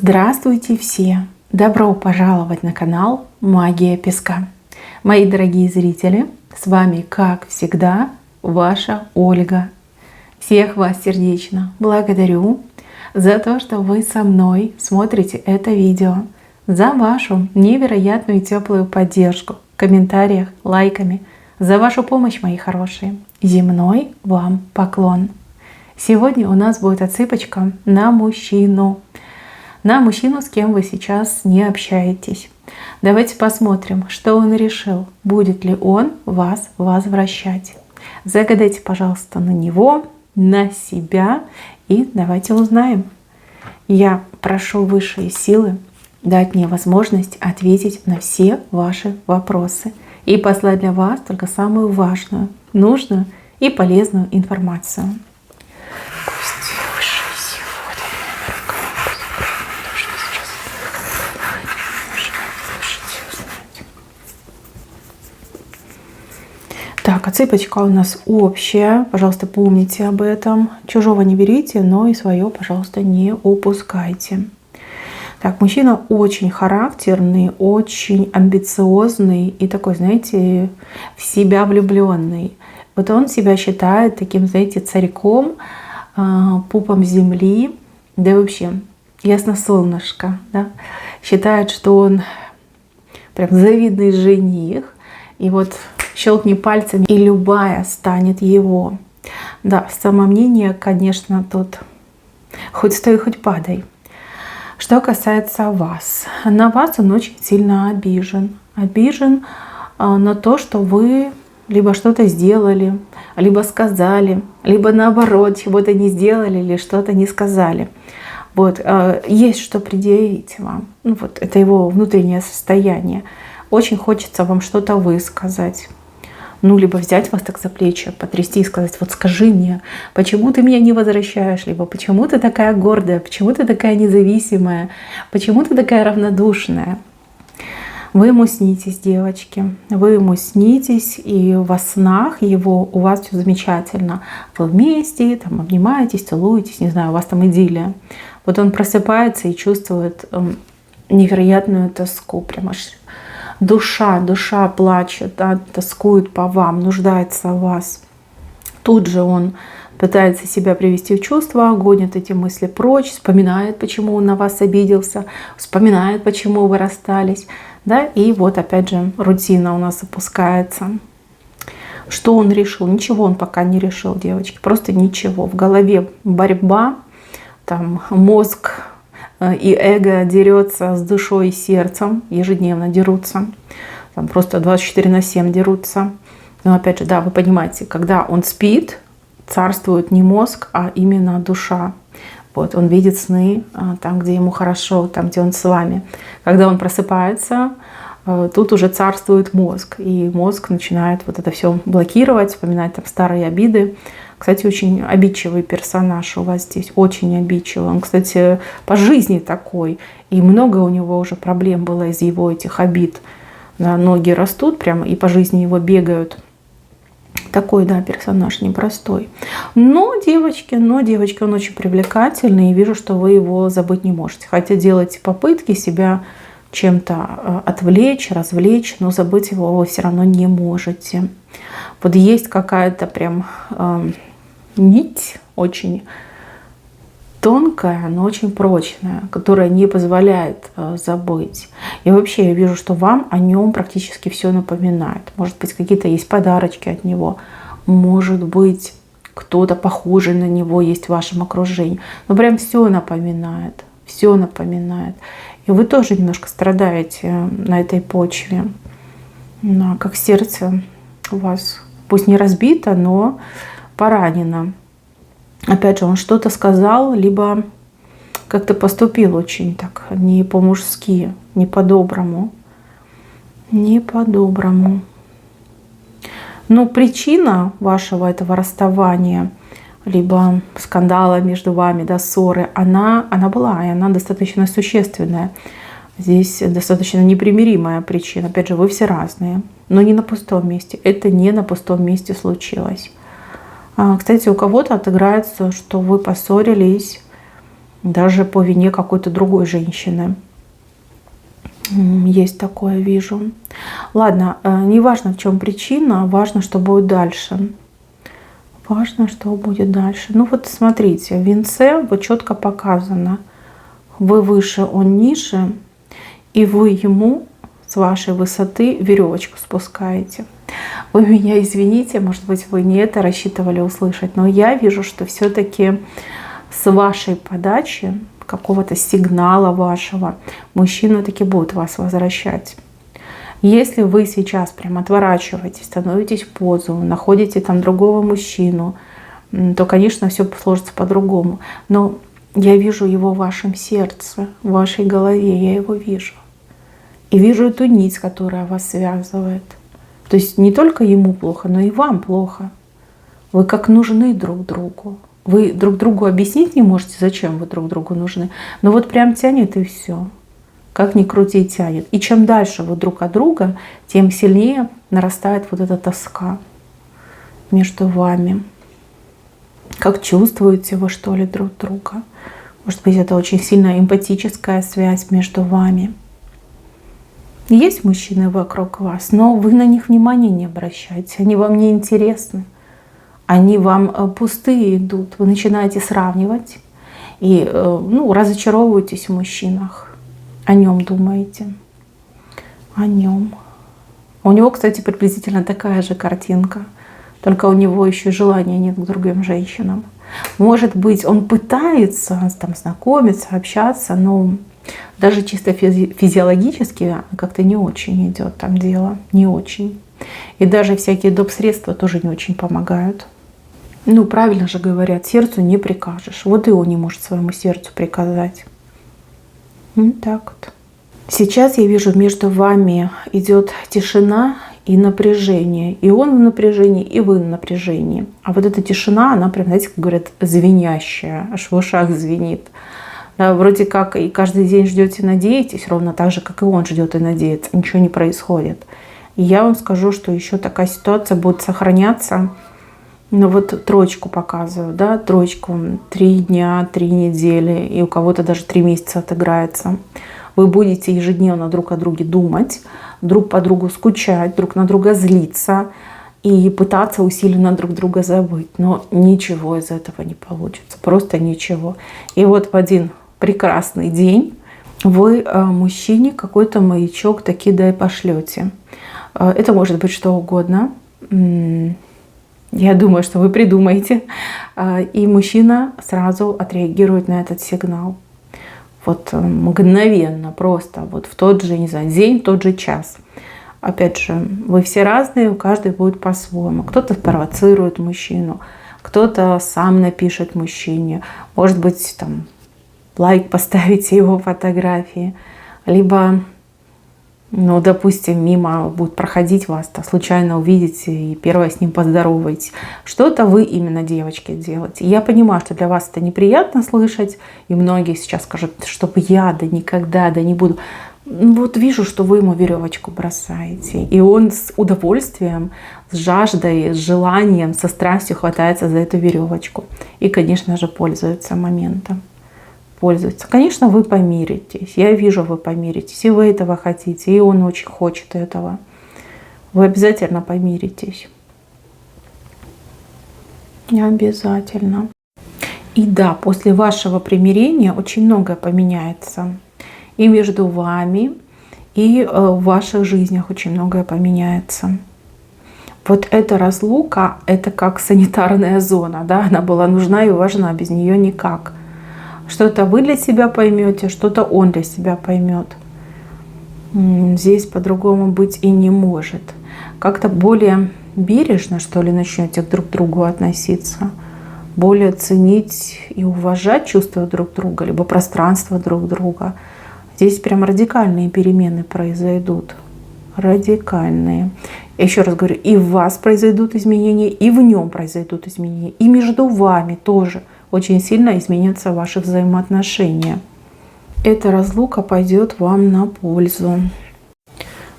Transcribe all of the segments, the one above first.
Здравствуйте все! Добро пожаловать на канал Магия Песка. Мои дорогие зрители, с вами, как всегда, ваша Ольга. Всех вас сердечно благодарю за то, что вы со мной смотрите это видео, за вашу невероятную теплую поддержку в комментариях, лайками, за вашу помощь, мои хорошие. Земной вам поклон. Сегодня у нас будет отсыпочка на мужчину. На мужчину, с кем вы сейчас не общаетесь. Давайте посмотрим, что он решил. Будет ли он вас возвращать. Загадайте, пожалуйста, на него, на себя. И давайте узнаем. Я прошу высшие силы дать мне возможность ответить на все ваши вопросы. И послать для вас только самую важную, нужную и полезную информацию. Так, отсыпочка у нас общая. Пожалуйста, помните об этом. Чужого не берите, но и свое, пожалуйста, не упускайте. Так, мужчина очень характерный, очень амбициозный и такой, знаете, в себя влюбленный. Вот он себя считает таким, знаете, царьком, пупом земли, да и вообще ясно солнышко, да? Считает, что он прям завидный жених. И вот щелкни пальцами, и любая станет его. Да, самомнение, конечно, тут хоть стой, хоть падай. Что касается вас. На вас он очень сильно обижен. Обижен на то, что вы либо что-то сделали, либо сказали, либо наоборот, чего-то не сделали или что-то не сказали. Вот, есть что предъявить вам. Ну, вот, это его внутреннее состояние. Очень хочется вам что-то высказать. Ну, либо взять вас так за плечи, потрясти и сказать: вот скажи мне, почему ты меня не возвращаешь? Либо почему ты такая гордая, почему ты такая независимая, почему ты такая равнодушная? Вы ему снитесь, девочки. Вы ему снитесь, и во снах его у вас все замечательно. Вы вместе, там, обнимаетесь, целуетесь, не знаю, у вас там идиллия. Вот он просыпается и чувствует невероятную тоску, прям аж душа плачет, да, тоскует по вам, нуждается в вас. Тут же он пытается себя привести в чувство, гонит эти мысли прочь, вспоминает, почему он на вас обиделся, вспоминает, почему вы расстались. Да? И вот опять же рутина у нас опускается. Что он решил? Ничего он пока не решил, девочки. Просто ничего. В голове борьба, там мозг и эго дерется с душой и сердцем, ежедневно дерутся, там просто 24/7 дерутся. Но опять же, да, вы понимаете, когда он спит, царствует не мозг, а именно душа. Вот, он видит сны там, где ему хорошо, там, где он с вами. Когда он просыпается, тут уже царствует мозг, и мозг начинает вот это все блокировать, вспоминать там старые обиды. Кстати, очень обидчивый персонаж у вас здесь, очень обидчивый. Он, кстати, по жизни такой. И много у него уже проблем было из его этих обид. Да, ноги растут прямо, и по жизни его бегают. Такой, да, персонаж непростой. Но, девочки, он очень привлекательный. И вижу, что вы его забыть не можете. Хотя делаете попытки себя чем-то отвлечь, развлечь, но забыть его вы все равно не можете. Вот есть какая-то прям нить очень тонкая, но очень прочная, которая не позволяет забыть. И вообще я вижу, что вам о нем практически все напоминает. Может быть, какие-то есть подарочки от него. Может быть, кто-то похожий на него есть в вашем окружении. Но прям все напоминает. Все напоминает. И вы тоже немножко страдаете на этой почве. Да, как сердце у вас пусть не разбито, но поранено. Опять же, он что-то сказал, либо как-то поступил очень так не по-мужски, не по-доброму. Не по-доброму. Но причина вашего этого расставания, либо скандала между вами, да, ссоры, она была, и она достаточно существенная. Здесь достаточно непримиримая причина. Опять же, вы все разные, но не на пустом месте. Это не на пустом месте случилось. Кстати, у кого-то отыграется, что вы поссорились даже по вине какой-то другой женщины. Есть такое, вижу. Ладно, не важно, в чем причина, важно, что будет дальше. Важно, что будет дальше. Ну вот смотрите, в венце вот четко показано. Вы выше, он ниже, и вы ему с вашей высоты веревочку спускаете. Вы меня извините, может быть, вы не это рассчитывали услышать, но я вижу, что все-таки с вашей подачи, какого-то сигнала вашего, мужчина таки будет вас возвращать. Если вы сейчас прям отворачиваетесь, становитесь в позу, находите там другого мужчину, то, конечно, все сложится по-другому. Но я вижу его в вашем сердце, в вашей голове, я его вижу. И вижу эту нить, которая вас связывает. То есть не только ему плохо, но и вам плохо. Вы как нужны друг другу. Вы друг другу объяснить не можете, зачем вы друг другу нужны. Но вот прям тянет и все. Как ни крути, тянет. И чем дальше вы друг от друга, тем сильнее нарастает вот эта тоска между вами. Как чувствуете вы, что ли, друг друга. Может быть, это очень сильная эмпатическая связь между вами. Есть мужчины вокруг вас, но вы на них внимания не обращаете. Они вам не интересны. Они вам пустые идут. Вы начинаете сравнивать и разочаровываетесь в мужчинах. О нем думаете. О нем. У него, кстати, приблизительно такая же картинка. Только у него еще желания нет к другим женщинам. Может быть, он пытается там знакомиться, общаться, но даже чисто физиологически как-то не очень идет там дело. Не очень. И даже всякие доп. Средства тоже не очень помогают. Ну, правильно же говорят, сердцу не прикажешь. Вот и он не может своему сердцу приказать. Так вот. Сейчас я вижу, между вами идет тишина и напряжение. И он в напряжении, и вы в напряжении. А вот эта тишина, она прям, знаете, как говорят, звенящая. Аж в ушах звенит. Да, вроде как и каждый день ждете, надеетесь, ровно так же, как и он ждет и надеется. Ничего не происходит. И я вам скажу, что еще такая ситуация будет сохраняться. Ну вот троечку показываю, да, троечку 3 дня, 3 недели, и у кого-то даже 3 месяца отыграется. Вы будете ежедневно друг о друге думать, друг по другу скучать, друг на друга злиться и пытаться усиленно друг друга забыть. Но ничего из этого не получится, просто ничего. И вот в один прекрасный день вы мужчине какой-то маячок таки да и пошлете. Это может быть что угодно. Я думаю, что вы придумаете. И мужчина сразу отреагирует на этот сигнал. Вот мгновенно, просто вот в тот же, не знаю, день, в тот же час. Опять же, вы все разные, у каждого будет по-своему. Кто-то спровоцирует мужчину, кто-то сам напишет мужчине. Может быть, там лайк поставите его фотографии. Либо, ну, допустим, мимо будет проходить вас, то случайно увидите и первое с ним поздороваетесь. Что-то вы именно, девочки, делаете. Я понимаю, что для вас это неприятно слышать, и многие сейчас скажут, чтобы я, да никогда, да не буду. Вот вижу, что вы ему веревочку бросаете, и он с удовольствием, с жаждой, с желанием, со страстью хватается за эту веревочку. И, конечно же, пользуется моментом. Пользуется. Конечно, вы помиритесь. Я вижу, вы помиритесь. И вы этого хотите, и он очень хочет этого. Вы обязательно помиритесь. Обязательно. И да, после вашего примирения очень многое поменяется. И между вами, и в ваших жизнях очень многое поменяется. Вот эта разлука, это как санитарная зона. Да? Она была нужна и важна, без нее никак. Что-то вы для себя поймете, что-то он для себя поймет. Здесь по-другому быть и не может. Как-то более бережно, что ли, начнете друг к другу относиться. Более ценить и уважать чувства друг друга, либо пространство друг друга. Здесь прям радикальные перемены произойдут. Радикальные. Я еще раз говорю, и в вас произойдут изменения, и в нем произойдут изменения. И между вами тоже очень сильно изменятся ваши взаимоотношения. Эта разлука пойдет вам на пользу.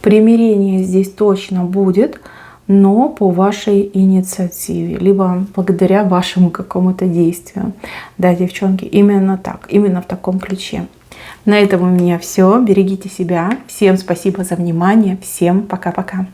Примирение здесь точно будет. но по вашей инициативе, либо благодаря вашему какому-то действию. Да, девчонки, именно так, именно в таком ключе. На этом у меня все. Берегите себя. Всем спасибо за внимание. Всем пока-пока.